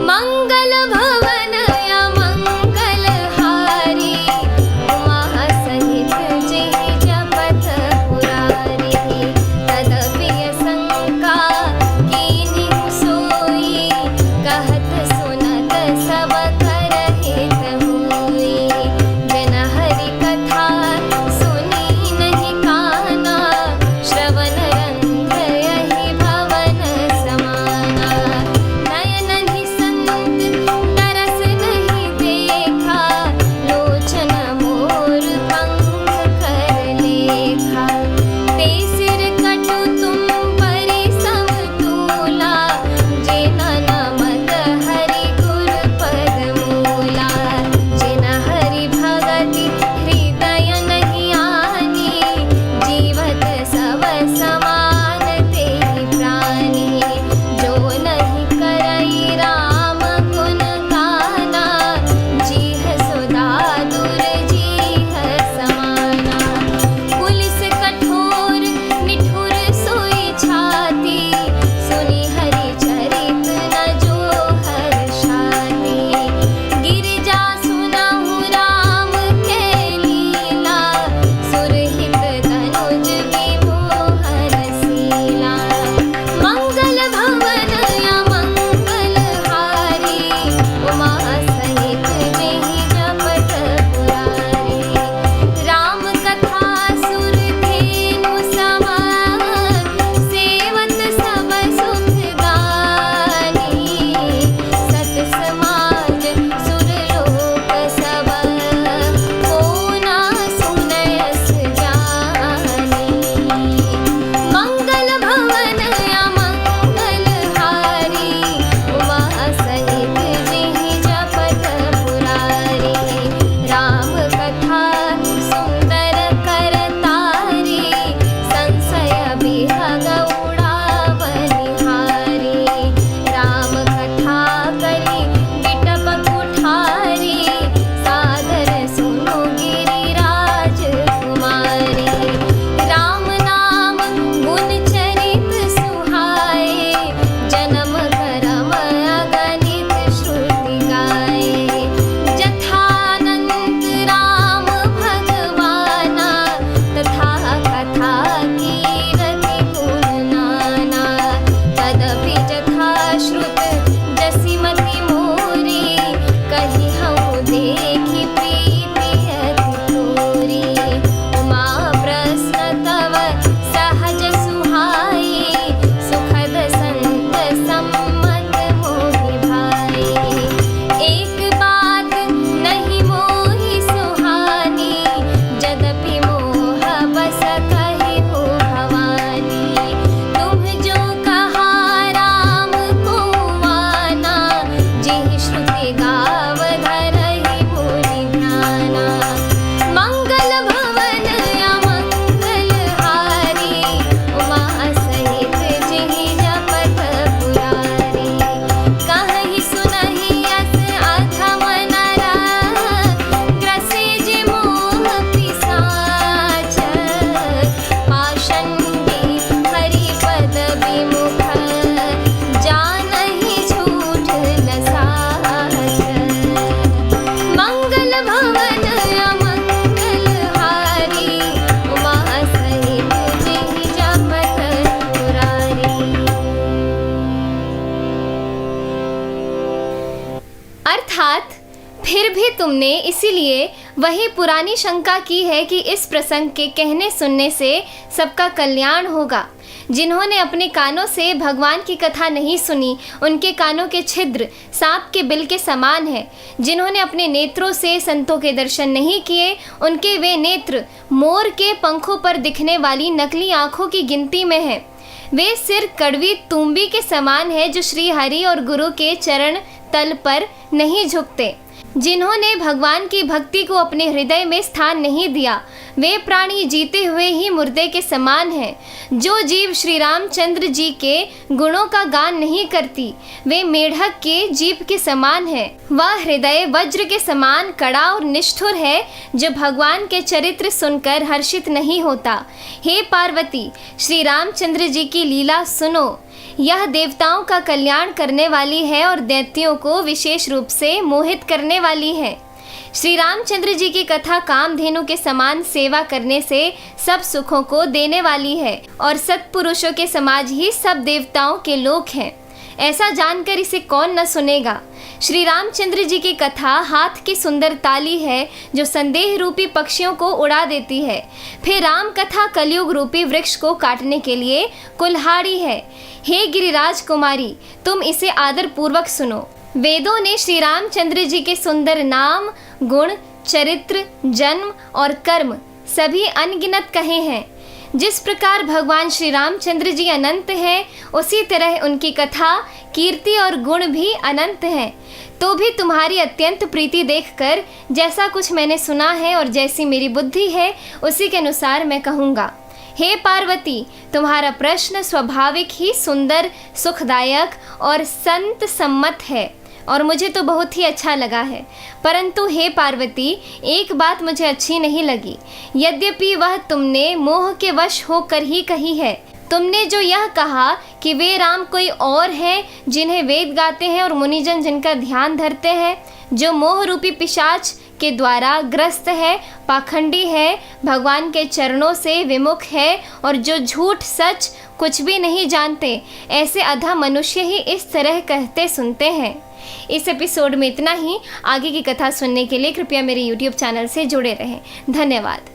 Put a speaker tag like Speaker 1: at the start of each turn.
Speaker 1: मंगल भवन या मंगल हारी, उमा सहित जिहि जपत पुरारी। तदपि शंका कीन्ही सोई, कहत सुनत सब कर हित होई। बिन हरि कथा सुनी नहीं काना, श्रवण रंध्र यही भवन समाना। नयन ही संत तरस नहीं देखा, लोचन मोर पंख कर लेखा। ते सिर कटु तुम परि समतूला, जिन नमत हरि गुर पद मूला। जिन हरि भगति हृदय नहीं आनी, जीवत सब समान तेहि प्राणी। जो नहीं करई राम गुण गाना, जीह सुधा दुर्जीह समाना। पुलिस कठोर निठुर सोई छाती, सुनि हरि चरित न जो हर्षाति। गिरिजा सुनहु राम के लीला, सुरहित तनुज विमोहन शीला। मंगल भवन या मंगल हारी, उमा सहित जिहि जपत पुरारी। राम कथा सुर धेनु समान, सेवत सब सुख गानी। सत समाज सुर लोक सब, को ना सुनयस जानी। मंगल भवन या मंगल हारी, उमा सहित जिहि जपत पुरारी। राम कथा सुंदर करतारी, संशय बिहग उड़ावनिहारी। राम कथा कली बिटप कुठारी, सादर सुनो गिरिराज कुमारी। राम नाम गुण चरित सुहाए, जन्म करम अगणित श्रुति गाए। जथानंत राम भगवाना, तथा कथा कीरति गुण नाना। तदपि जथा श्रुत जसिमति मोरी, कही हऊँ देखि प्रीति अति तोरी। उमा प्रश्न तव सहज सुहाई, सुखद संत सम्मत मोहि भाई। एक बात नहीं मोहि सुहानी, जदपि मोह बस कहि हो भवानी। तुम जो कहा राम को माना, जिहि श्रुति गाव धरहि मुनि ध्याना। मंगल भवन या मंगल हारी, उमा सहित जिहि जपत पुरारी। कहहि सुनहि अस अधम नरा, ग्रसे जे मोह पिशाच। पाषंडी हरि पद विमुख, जानहि झूठ न साच। मंगल भवन या मंगल हारी, उमा सहित जिहि जपत पुरारी। अर्थात फिर भी तुमने इसीलिए वही पुरानी शंका की है कि इस प्रसंग के कहने सुनने से सबका कल्याण होगा। जिन्होंने अपने कानों से भगवान की कथा नहीं सुनी, उनके कानों के छिद्र सांप के बिल के समान है। जिन्होंने अपने नेत्रों से संतों के दर्शन नहीं किए, उनके वे नेत्र मोर के पंखों पर दिखने वाली नकली आंखों की गिनती में है। वे सिर कड़वी तुम्बी के समान है, जो श्री हरि और गुरु के चरण तल पर नहीं झुकते। जिन्होंने भगवान की भक्ति को अपने हृदय में स्थान नहीं दिया, वे प्राणी जीते हुए ही मुर्दे के समान हैं। जो जीव श्री रामचंद्र जी के गुणों का गान नहीं करती, वे मेढक के जीभ के समान है। वह हृदय वज्र के समान कड़ा और निष्ठुर है, जो भगवान के चरित्र सुनकर हर्षित नहीं होता। हे पार्वती, श्री रामचंद्र जी की लीला सुनो। यह देवताओं का कल्याण करने वाली है और दैत्यों को विशेष रूप से मोहित करने वाली है। श्री रामचंद्र जी की कथा कामधेनु के समान सेवा करने से सब सुखों को देने वाली है और सत्पुरुषों के समाज ही सब देवताओं के लोक हैं। ऐसा जानकर इसे कौन न सुनेगा। श्री रामचंद्र जी की कथा हाथ की सुंदर ताली है जो संदेह रूपी पक्षियों को उड़ा देती है। फिर राम कथा कलयुग रूपी वृक्ष को काटने के लिए कुल्हाड़ी है। हे गिरिराज कुमारी, तुम इसे आदर पूर्वक सुनो। वेदों ने श्री रामचंद्र जी के सुंदर नाम, गुण, चरित्र, जन्म और कर्म सभी अनगिनत कहे हैं। जिस प्रकार भगवान श्री रामचंद्र जी अनंत हैं, उसी तरह उनकी कथा, कीर्ति और गुण भी अनंत हैं। तो भी तुम्हारी अत्यंत प्रीति देखकर जैसा कुछ मैंने सुना है और जैसी मेरी बुद्धि है उसी के अनुसार मैं कहूँगा। हे पार्वती, तुम्हारा प्रश्न स्वाभाविक ही सुंदर, सुखदायक और संत सम्मत है और मुझे तो बहुत ही अच्छा लगा है। परंतु हे पार्वती, एक बात मुझे अच्छी नहीं लगी, यद्यपि वह तुमने मोह के वश होकर ही कही है। तुमने जो यह कहा कि वे राम कोई और हैं जिन्हें वेद गाते हैं और मुनिजन जिनका ध्यान धरते हैं, जो मोह रूपी पिशाच के द्वारा ग्रस्त है, पाखंडी है, भगवान के चरणों से विमुख है और जो झूठ सच कुछ भी नहीं जानते, ऐसे अधम मनुष्य ही इस तरह कहते सुनते हैं। इस एपिसोड में इतना ही। आगे की कथा सुनने के लिए कृपया मेरे YouTube चैनल से जुड़े रहें। धन्यवाद।